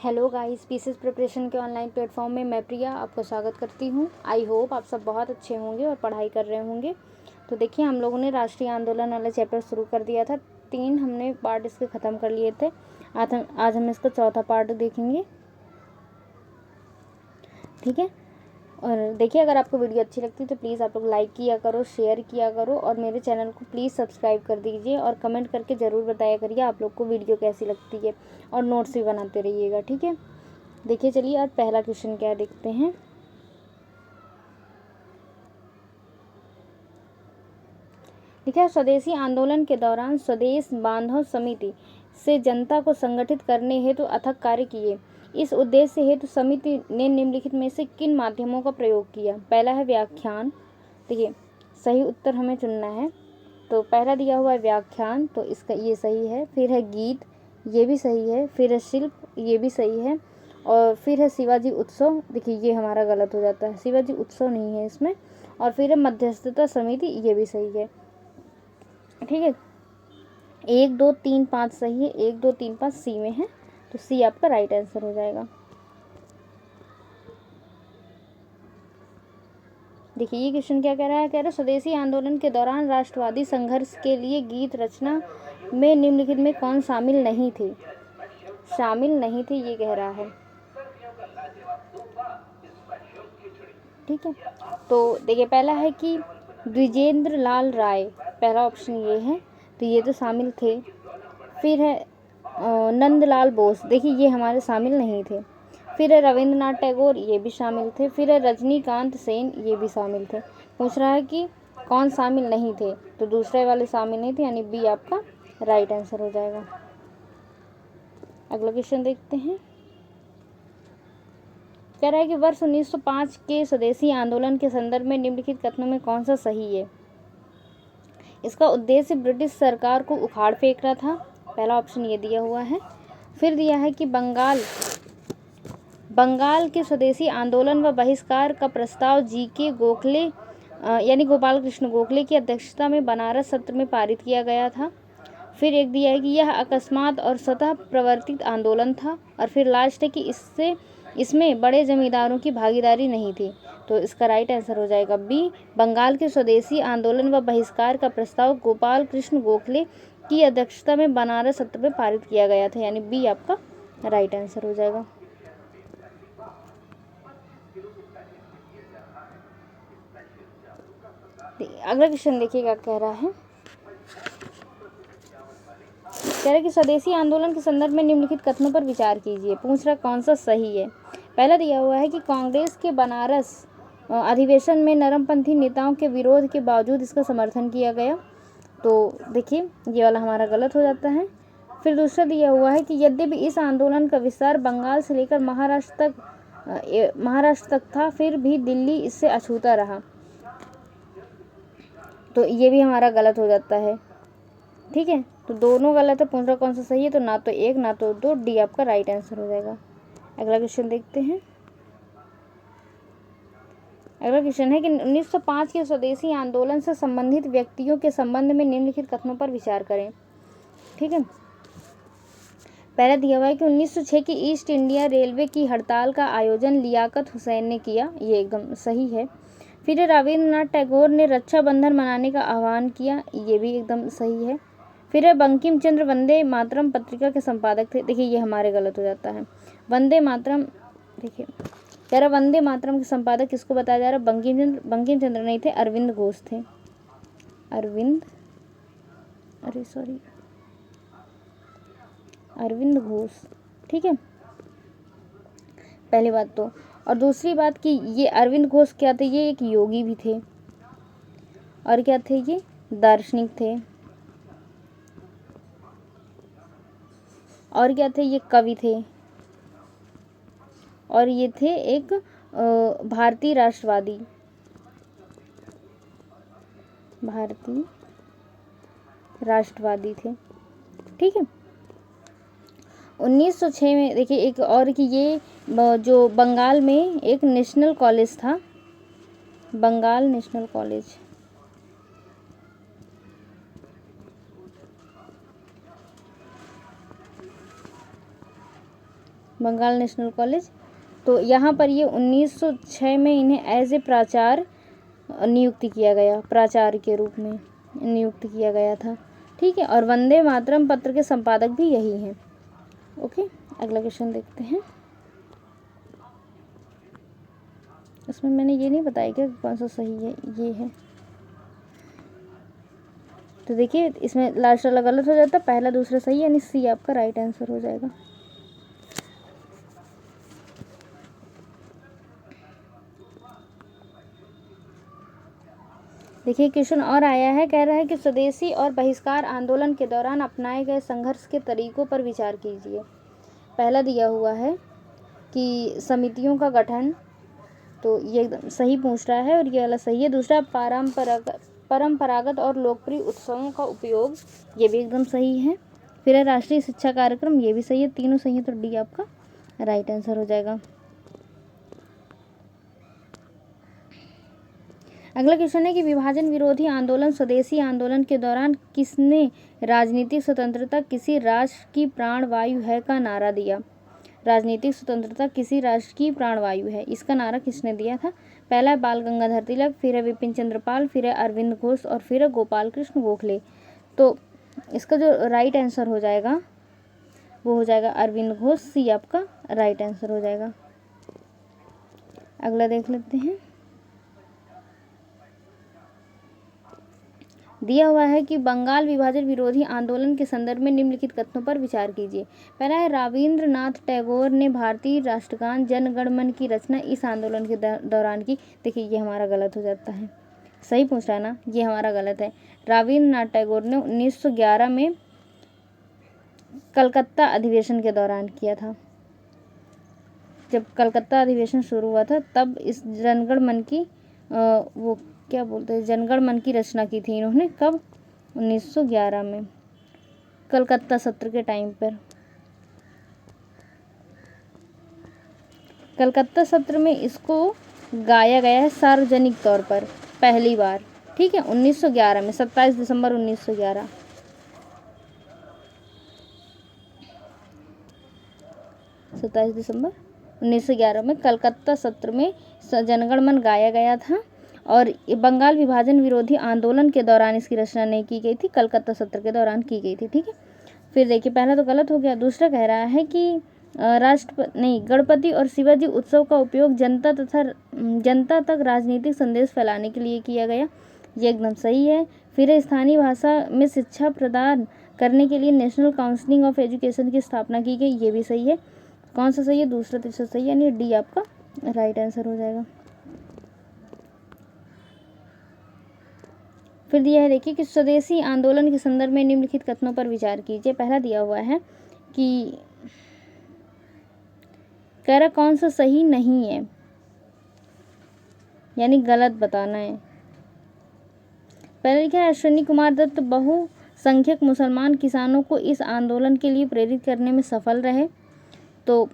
Hello guys, PCS preparation के online platform में मैं प्रिया आपको स्वागत करती हूं। आई होप आप सब बहुत अच्छे होंगे और पढ़ाई कर रहे होंगे। तो देखिए, हम लोगों ने राष्ट्रीय आंदोलन वाला चैप्टर शुरू कर दिया था। 3 हमने पार्ट इसके ख़त्म कर लिए थे। आज हम इसका चौथा पार्ट देखेंगे, ठीक है। और देखिए, अगर आपको वीडियो अच्छी लगती है तो प्लीज़ आप लोग लाइक किया करो, शेयर किया करो और मेरे चैनल को प्लीज़ सब्सक्राइब कर दीजिए और कमेंट करके ज़रूर बताया करिए आप लोग को वीडियो कैसी लगती है और नोट्स भी बनाते रहिएगा, ठीक है। देखिए, चलिए आज पहला क्वेश्चन क्या देखते हैं। लिखा है, स्वदेशी आंदोलन के दौरान स्वदेश बांधव समिति से जनता को संगठित करने हेतु अथक कार्य किए। इस उद्देश्य हेतु समिति ने निम्नलिखित में से किन माध्यमों का प्रयोग किया। पहला है व्याख्यान। देखिए, सही उत्तर हमें चुनना है। तो पहला दिया हुआ है व्याख्यान, तो इसका ये सही है। फिर है गीत, ये भी सही है। फिर है शिल्प, ये भी सही है। और फिर है शिवाजी उत्सव। देखिए, ये हमारा गलत हो जाता है, शिवाजी उत्सव नहीं है इसमें। और फिर है मध्यस्थता समिति, ये भी सही है, ठीक है। 1 2 3 5 सही है, 1 2 3 5 सी में है, तो सी आपका राइट आंसर हो जाएगा। देखिए, ये क्वेश्चन क्या कह रहा है। कह रहा है, स्वदेशी आंदोलन के दौरान राष्ट्रवादी संघर्ष के लिए गीत रचना में निम्नलिखित में कौन शामिल नहीं थे। शामिल नहीं थे, ये कह रहा है, ठीक है। तो देखिए, पहला है कि द्विजेंद्र लाल राय, पहला ऑप्शन ये है, तो ये तो शामिल थे। फिर है नंदलाल बोस, देखिए ये हमारे शामिल नहीं थे। फिर है रविंद्रनाथ टैगोर, ये भी शामिल थे। फिर है रजनीकांत सेन, ये भी शामिल थे। पूछ रहा है कि कौन शामिल नहीं थे, तो दूसरे वाले शामिल नहीं थे, यानी बी आपका राइट आंसर हो जाएगा। अगला क्वेश्चन देखते हैं। कह रहा है कि वर्ष 1905 के स्वदेशी आंदोलन के संदर्भ में निम्नलिखित कथनों में कौन सा सही है। इसका उद्देश्य ब्रिटिश सरकार को उखाड़ फेंकना था, पहला ऑप्शन ये दिया हुआ है। फिर दिया है कि बंगाल के स्वदेशी आंदोलन व बहिष्कार का प्रस्ताव जी.के. गोखले यानी गोपाल कृष्ण गोखले की अध्यक्षता में बनारस सत्र में पारित किया गया था। फिर एक दिया है कि यह अकस्मात और स्वतः प्रवर्तित आंदोलन था। और फिर लास्ट है कि इसमें बड़े जमींदारों की भागीदारी नहीं थी, तो इसका राइट आंसर हो जाएगा बी। बंगाल के स्वदेशी आंदोलन व बहिष्कार का प्रस्ताव गोपाल कृष्ण गोखले की अध्यक्षता में बनारस सत्र में पारित किया गया था, यानी बी आपका राइट आंसर हो जाएगा। अगला क्वेश्चन देखिएगा, कह रहा है कि स्वदेशी आंदोलन के संदर्भ में निम्नलिखित कथनों पर विचार कीजिए। पूछ रहा कौन सा सही है। पहला दिया हुआ है कि कांग्रेस के बनारस अधिवेशन में नरमपंथी नेताओं के विरोध के बावजूद इसका समर्थन किया गया, तो देखिए ये वाला हमारा गलत हो जाता है। फिर दूसरा दिया हुआ है कि यद्यपि इस आंदोलन का विस्तार बंगाल से लेकर महाराष्ट्र तक था, फिर भी दिल्ली इससे अछूता रहा, तो ये भी हमारा गलत हो जाता है, ठीक है। तो दोनों गलत है। पूछ रहा कौन सा सही है, तो ना तो 1 ना तो 2, डी आपका राइट आंसर हो जाएगा। अगला क्वेश्चन देखते हैं। अगला क्वेश्चन है कि 1905 के स्वदेशी आंदोलन से संबंधित व्यक्तियों के संबंध में निम्नलिखित कथनों पर विचार करें, ठीक है। पहला दिया हुआ है कि 1906 की ईस्ट इंडिया रेलवे की हड़ताल का आयोजन लियाकत हुसैन ने किया, ये एकदम सही है। फिर रविंद्रनाथ टैगोर ने रक्षाबंधन मनाने का आह्वान किया, ये भी एकदम सही है। फिर बंकिम चंद्र वंदे मातरम पत्रिका के संपादक थे, देखिए ये हमारे गलत हो जाता है। वंदे मातरम, देखिए कह रहा वंदे मातरम के संपादक किसको बताया जा रहा है। बंकिम चंद्र नहीं थे, अरविंद घोष थे। अरविंद घोष, ठीक है, पहली बात तो। और दूसरी बात कि ये अरविंद घोष क्या थे, ये एक योगी भी थे, और क्या थे, ये दार्शनिक थे, और क्या थे, ये कवि थे, और ये थे एक भारतीय राष्ट्रवादी थे, ठीक है। 1906 में देखिए एक और कि ये जो बंगाल में एक नेशनल कॉलेज था, Bengal national college, Bengal national college. तो यहाँ पर ये 1906 में इन्हें एज ए प्राचार्य नियुक्ति किया गया, प्राचार्य के रूप में नियुक्त किया गया था। ठीक है, और वंदे मातरम पत्र के संपादक भी यही हैं। ओके, अगला क्वेश्चन देखते हैं। इसमें मैंने ये नहीं बताया कि कौन सा सही है, ये है। तो देखिए इसमें लास्ट वाला गलत हो जाता, पहला दूसरा सही, यानी सी आपका राइट आंसर हो जाएगा। देखिए क्वेश्चन और आया है, कह रहा है कि स्वदेशी और बहिष्कार आंदोलन के दौरान अपनाए गए संघर्ष के तरीकों पर विचार कीजिए। पहला दिया हुआ है कि समितियों का गठन, तो ये एकदम सही पूछ रहा है और ये वाला सही है। दूसरा परंपरागत और लोकप्रिय उत्सवों का उपयोग, ये भी एकदम सही है। फिर है राष्ट्रीय शिक्षा कार्यक्रम, ये भी सही है। तीनों सही है, तो डी आपका राइट आंसर हो जाएगा। अगला क्वेश्चन है कि विभाजन विरोधी आंदोलन स्वदेशी आंदोलन के दौरान किसने राजनीतिक स्वतंत्रता किसी राष्ट्र की प्राणवायु है का नारा दिया। राजनीतिक स्वतंत्रता किसी राष्ट्र की प्राणवायु है, इसका नारा किसने दिया था। पहला है बाल गंगाधर तिलक, फिर है विपिन चंद्र पाल, फिर है अरविंद घोष और फिर है गोपाल कृष्ण गोखले। तो इसका जो राइट आंसर हो जाएगा वो हो जाएगा अरविंद घोष, सी आपका राइट आंसर हो जाएगा। अगला देख लेते हैं। दिया हुआ है कि बंगाल विभाजन विरोधी आंदोलन के संदर्भ में निम्नलिखित कथनों पर विचार कीजिए। पहला है रविंद्रनाथ टैगोर ने भारतीय राष्ट्रगान जन गण मन की रचना इस आंदोलन के दौरान की। देखिए ये हमारा गलत हो जाता है, सही पूछ रहा है ना, ये हमारा गलत है। रविंद्रनाथ टैगोर ने 1911 में कलकत्ता अधिवेशन के दौरान किया था। जब कलकत्ता अधिवेशन शुरू हुआ था तब इस जनगण मन की वो क्या बोलते हैं, जनगण मन की रचना की थी इन्होंने। कब? 1911 में, कलकत्ता सत्र के टाइम पर। कलकत्ता सत्र में इसको गाया गया है सार्वजनिक तौर पर पहली बार। ठीक है, 1911 में, 27 दिसंबर 1911। दिसंबर 1911 में कलकत्ता सत्र में जनगण मन गाया गया था और बंगाल विभाजन विरोधी आंदोलन के दौरान इसकी रचना नहीं की गई थी, कलकत्ता सत्र के दौरान की गई थी। ठीक है, फिर देखिए पहला तो गलत हो गया। दूसरा कह रहा है कि गणपति और शिवाजी उत्सव का उपयोग जनता तक राजनीतिक संदेश फैलाने के लिए किया गया, ये एकदम सही है। फिर स्थानीय भाषा में शिक्षा प्रदान करने के लिए नेशनल काउंसिल ऑफ एजुकेशन की स्थापना की गई, ये भी सही है। कौन सा सही है? दूसरा तीसरा सही, यानी डी आपका राइट आंसर हो जाएगा। फिर दिया है देखिए कि स्वदेशी आंदोलन के संदर्भ में निम्नलिखित कथनों पर विचार कीजिए। पहला दिया हुआ है कि कह रहा कौन सा सही नहीं है, यानी गलत बताना है। पहले लिखा है अश्विनी कुमार दत्त बहुसंख्यक मुसलमान किसानों को इस आंदोलन के लिए प्रेरित करने में सफल रहे। तो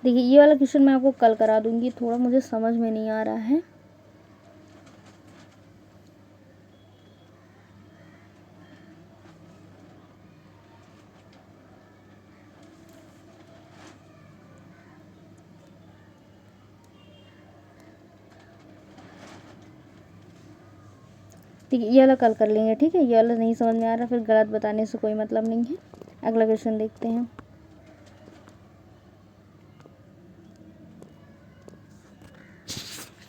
देखिए ये वाला क्वेश्चन मैं आपको कल करा दूंगी, थोड़ा मुझे समझ में नहीं आ रहा है। ठीक है, ये वाला कल कर लेंगे। ठीक है, ये वाला नहीं समझ में आ रहा फिर गलत बताने से कोई मतलब नहीं है। अगला क्वेश्चन देखते हैं।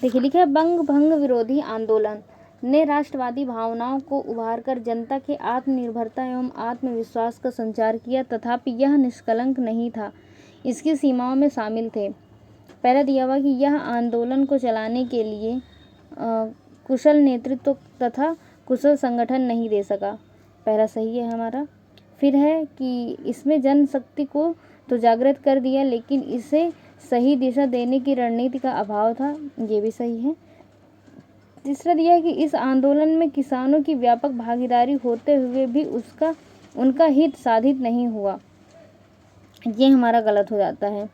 देखिए लिखा है बंग भंग विरोधी आंदोलन ने राष्ट्रवादी भावनाओं को उभारकर जनता के आत्मनिर्भरता एवं आत्मविश्वास का संचार किया, तथापि यह निष्कलंक नहीं था, इसकी सीमाओं में शामिल थे। पहला दिया हुआ कि यह आंदोलन को चलाने के लिए कुशल नेतृत्व तथा कुशल संगठन नहीं दे सका, पहला सही है हमारा। फिर है कि इसमें जनशक्ति को तो जागृत कर दिया लेकिन इसे सही दिशा देने की रणनीति का अभाव था, ये भी सही है। तीसरा दिया है कि इस आंदोलन में किसानों की व्यापक भागीदारी होते हुए भी उनका हित साधित नहीं हुआ, ये हमारा गलत हो जाता है।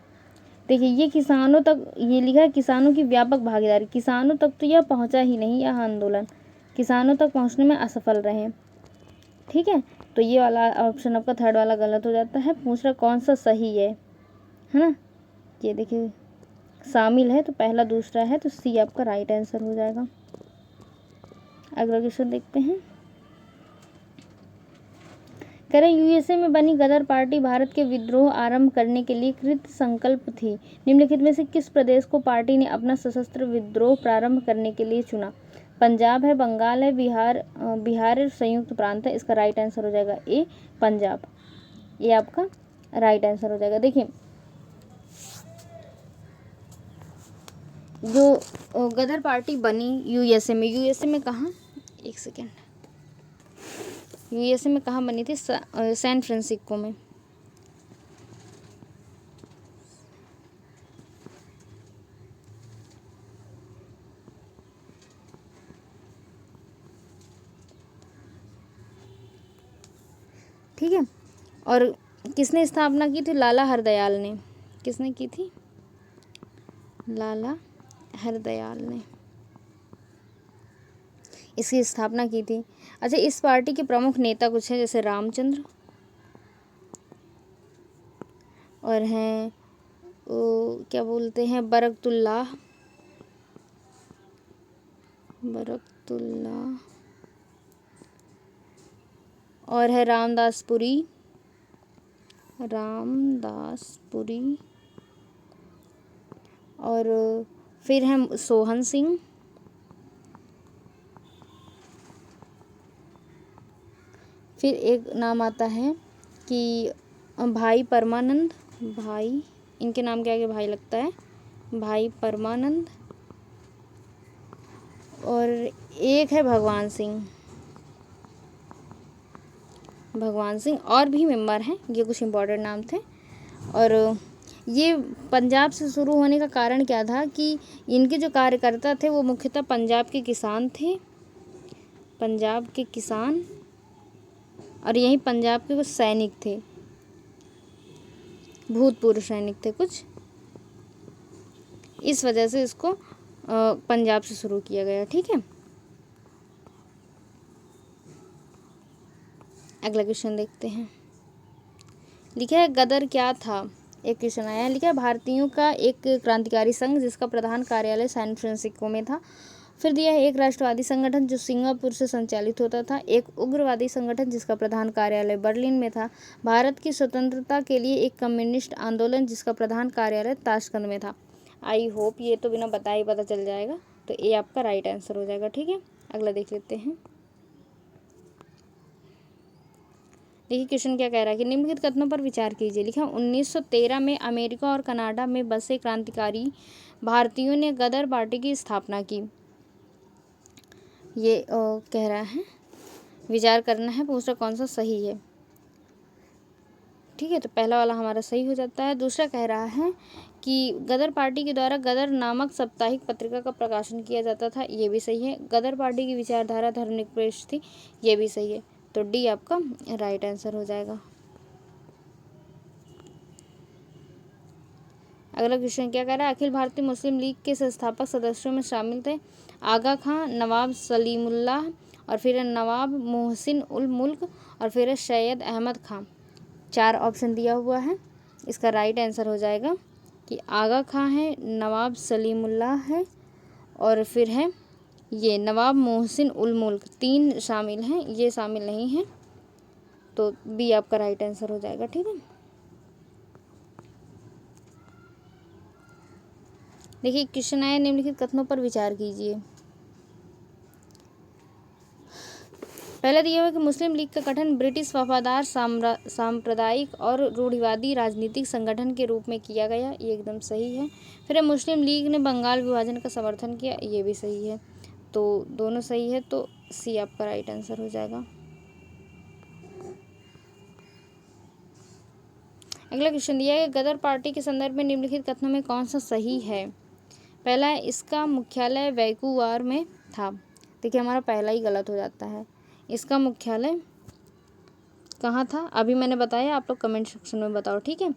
देखिए ये किसानों तक, ये लिखा है किसानों की व्यापक भागीदारी, किसानों तक तो यह पहुंचा ही नहीं, यह आंदोलन किसानों तक पहुंचने में असफल रहे। ठीक है, तो ये वाला ऑप्शन आपका थर्ड वाला गलत हो जाता है। पूछ रहा कौन सा सही है ना। ये देखिए शामिल है तो पहला दूसरा है, तो सी आपका राइट आंसर हो जाएगा। अगला क्वेश्चन देखते हैं। कह रहे यूएसए में बनी गदर पार्टी भारत के विद्रोह आरंभ करने के लिए कृत संकल्प थी। निम्नलिखित में से किस प्रदेश को पार्टी ने अपना सशस्त्र विद्रोह प्रारंभ करने के लिए चुना? पंजाब है, बंगाल है, बिहार संयुक्त प्रांत है। इसका राइट आंसर हो जाएगा ए पंजाब। ये आपका राइट आंसर हो जाएगा। देखिए जो गदर पार्टी बनी यूएसए में कहाँ, एक सेकेंड, यूएसए में कहाँ बनी थी? सैन फ्रांसिस्को में। ठीक है, और किसने स्थापना की थी? लाला हरदयाल ने। किसने की थी? लाला हरदयाल ने इसकी स्थापना की थी। अच्छा, इस पार्टी के प्रमुख नेता कुछ हैं, जैसे रामचंद्र और हैं क्या बोलते हैं, बरकतुल्लाह और है रामदासपुरी और फिर है सोहन सिंह, फिर एक नाम आता है कि भाई परमानंद, भाई, इनके नाम के आगे भाई लगता है, भाई परमानंद, और एक है भगवान सिंह। और भी मेंबर हैं, ये कुछ इम्पोर्टेंट नाम थे। और ये पंजाब से शुरू होने का कारण क्या था कि इनके जो कार्यकर्ता थे वो मुख्यतः पंजाब के किसान थे, पंजाब के किसान, और यहीं पंजाब के कुछ सैनिक थे, भूतपूर्व सैनिक थे कुछ। इस वजह से इसको पंजाब से शुरू किया गया। ठीक है, अगला क्वेश्चन देखते हैं। लिखा है गदर क्या था? एक क्वेश्चन आया है, लिखा है भारतीयों का एक क्रांतिकारी संघ जिसका प्रधान कार्यालय सैन फ्रांसिस्को में था। फिर दिया है एक राष्ट्रवादी संगठन जो सिंगापुर से संचालित होता था, एक उग्रवादी संगठन जिसका प्रधान कार्यालय बर्लिन में था, भारत की स्वतंत्रता के लिए एक कम्युनिस्ट आंदोलन जिसका प्रधान कार्यालय ताशकंद में था। आई होप ये तो बिना बताए ही पता चल जाएगा, तो ये आपका राइट आंसर हो जाएगा। ठीक है, अगला देख लेते हैं। देखिए क्वेश्चन क्या कह रहा है कि निम्नलिखित कथनों पर विचार कीजिए। लिखा 1913 में अमेरिका और कनाडा में बसे क्रांतिकारी भारतीयों ने गदर पार्टी की स्थापना की। ये कह रहा है विचार करना है, पूछ रहा कौन सा सही है। ठीक है, तो पहला वाला हमारा सही हो जाता है। दूसरा कह रहा है कि गदर पार्टी के द्वारा गदर नामक साप्ताहिक पत्रिका का प्रकाशन किया जाता था। ये भी सही है। गदर पार्टी की विचारधारा धर्मनिरपेक्ष थी। ये भी सही है। तो डी आपका राइट आंसर हो जाएगा। अगला क्वेश्चन क्या कह रहा है? अखिल भारतीय मुस्लिम लीग के संस्थापक सदस्यों में शामिल थे आगा खां, नवाब सलीमुल्लाह, और फिर है नवाब मोहसिन उल मुल्क, और फिर है सैयद अहमद खां। 4 ऑप्शन दिया हुआ है। इसका राइट आंसर हो जाएगा कि आगा खां है, नवाब सलीमुल्लाह है, और फिर है ये नवाब मोहसिन उल मुल्क। 3 शामिल हैं, ये शामिल नहीं है, तो बी आपका राइट आंसर हो जाएगा। ठीक है, देखिए क्वेश्चन आया निम्नलिखित कथनों पर विचार कीजिए। पहला दिया हुआ कि मुस्लिम लीग का गठन ब्रिटिश वफादार सांप्रदायिक और रूढ़िवादी राजनीतिक संगठन के रूप में किया गया। ये एकदम सही है। फिर मुस्लिम लीग ने बंगाल विभाजन का समर्थन किया। ये भी सही है। तो दोनों सही है, तो सी आपका राइट आंसर हो जाएगा। अगला क्वेश्चन दिया है गदर पार्टी के संदर्भ में निम्नलिखित कथनों में कौन सा सही है? पहला है इसका मुख्यालय वैंकूवर में था। देखिए हमारा पहला ही गलत हो जाता है। इसका मुख्यालय कहाँ था? अभी मैंने बताया, आप लोग कमेंट सेक्शन में बताओ। ठीक है,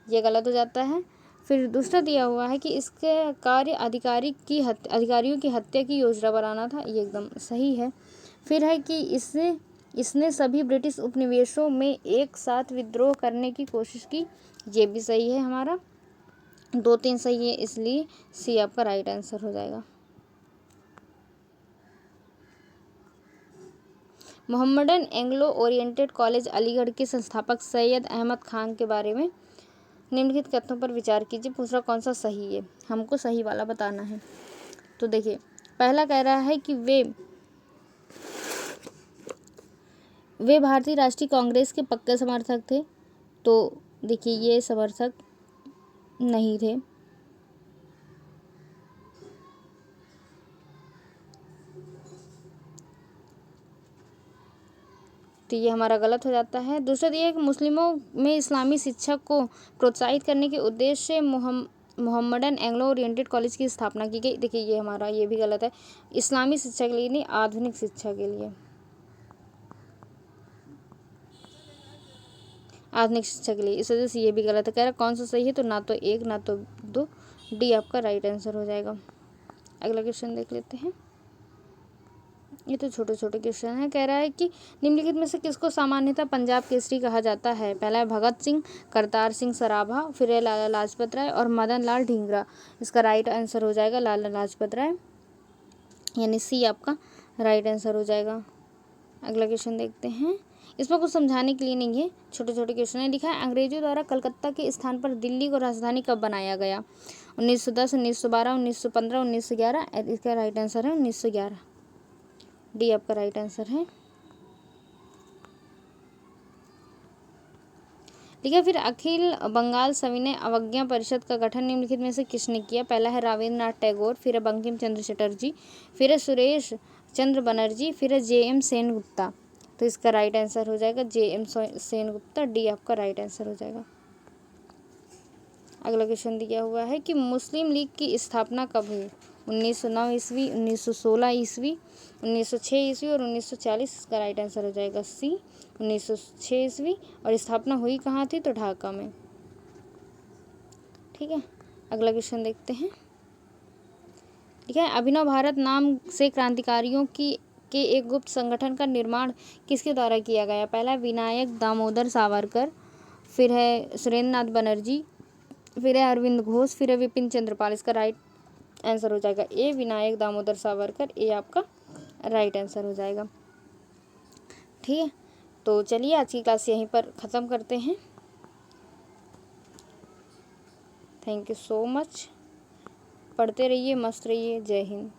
ये गलत हो जाता है। फिर दूसरा दिया हुआ है कि इसके कार्य अधिकारियों की हत्या की योजना बनाना था, ये एकदम सही है। फिर है कि इसने सभी ब्रिटिश उपनिवेशों में एक साथ विद्रोह करने की कोशिश की, ये भी सही है हमारा। 2-3 सही है, इसलिए सी आपका राइट आंसर हो जाएगा। Mohammedan Anglo oriented college Aligarh के संस्थापक सैयद अहमद खान के बारे में निम्नलिखित कथनों पर विचार कीजिए। पूछ रहा कौन सा सही है, हमको सही वाला बताना है। तो देखिए, पहला कह रहा है कि वे भारतीय राष्ट्रीय कांग्रेस के पक्के समर्थक थे। तो देखिए, ये समर्थक नहीं थे। तो ये हमारा गलत हो जाता है। दूसरा दिया कि मुस्लिमों में इस्लामी शिक्षा को प्रोत्साहित करने के उद्देश्य से मोहम्मडन एंग्लो ओरिएंटेड कॉलेज की स्थापना की गई। देखिए, ये हमारा ये भी गलत है। इस्लामी शिक्षा के लिए नहीं, आधुनिक शिक्षा के लिए, आधुनिक शिक्षा के लिए, इस वजह से ये भी गलत है। कह रहा कौन सा सही है, तो ना तो 1 ना तो 2, डी आपका राइट आंसर हो जाएगा। अगला क्वेश्चन देख लेते हैं। ये तो छोटे छोटे क्वेश्चन है। कह रहा है कि निम्नलिखित में से किसको सामान्यतः पंजाब केसरी कहा जाता है। पहला है भगत सिंह, करतार सिंह सराभा, फिर है लाला लाजपत राय और मदन लाल ढींगरा। इसका राइट आंसर हो जाएगा लाला लाजपत राय, यानी सी आपका राइट आंसर हो जाएगा। अगला क्वेश्चन देखते हैं। इसमें कुछ समझाने के लिए नहीं है, छोटे छोटे क्वेश्चन है। लिखा है अंग्रेजों द्वारा कलकत्ता के स्थान पर दिल्ली को राजधानी कब बनाया गया। 1910, 1912, 1915, 1911। इसका राइट आंसर है 1911, डी आपका राइट आंसर है। ठीक है, फिर अखिल बंगाल सविनय अवज्ञा परिषद का गठन निम्नलिखित में से किसने किया। पहला है रविन्द्रनाथ टैगोर, फिर है बंकिम चंद्र चटर्जी, फिर है सुरेश चंद्र बनर्जी, फिर है JM सेनगुप्ता। तो इसका राइट आंसर हो जाएगा JM सेनगुप्ता, डी आपका राइट आंसर हो जाएगा। अगला क्वेश्चन दिया हुआ है कि मुस्लिम लीग की स्थापना कब हुई। 1909 ईस्वी, 1916 ईस्वी, 1906 ईस्वी और 1940। इसका राइट आंसर हो जाएगा सी, 1906 ईस्वी। और स्थापना हुई कहाँ थी, तो ढाका में। ठीक है, अगला क्वेश्चन देखते हैं। ठीक है, अभिनव भारत नाम से क्रांतिकारियों के एक गुप्त संगठन का निर्माण किसके द्वारा किया गया। पहला विनायक दामोदर सावरकर, फिर है सुरेंद्र नाथ बनर्जी, फिर है अरविंद घोष, फिर है विपिन चंद्रपाल। इसका राइट आंसर हो जाएगा ए, विनायक दामोदर सावरकर, ए आपका राइट आंसर हो जाएगा। ठीक है, तो चलिए आज की क्लास यहीं पर ख़त्म करते हैं। थैंक यू सो मच, पढ़ते रहिए, मस्त रहिए। जय हिंद।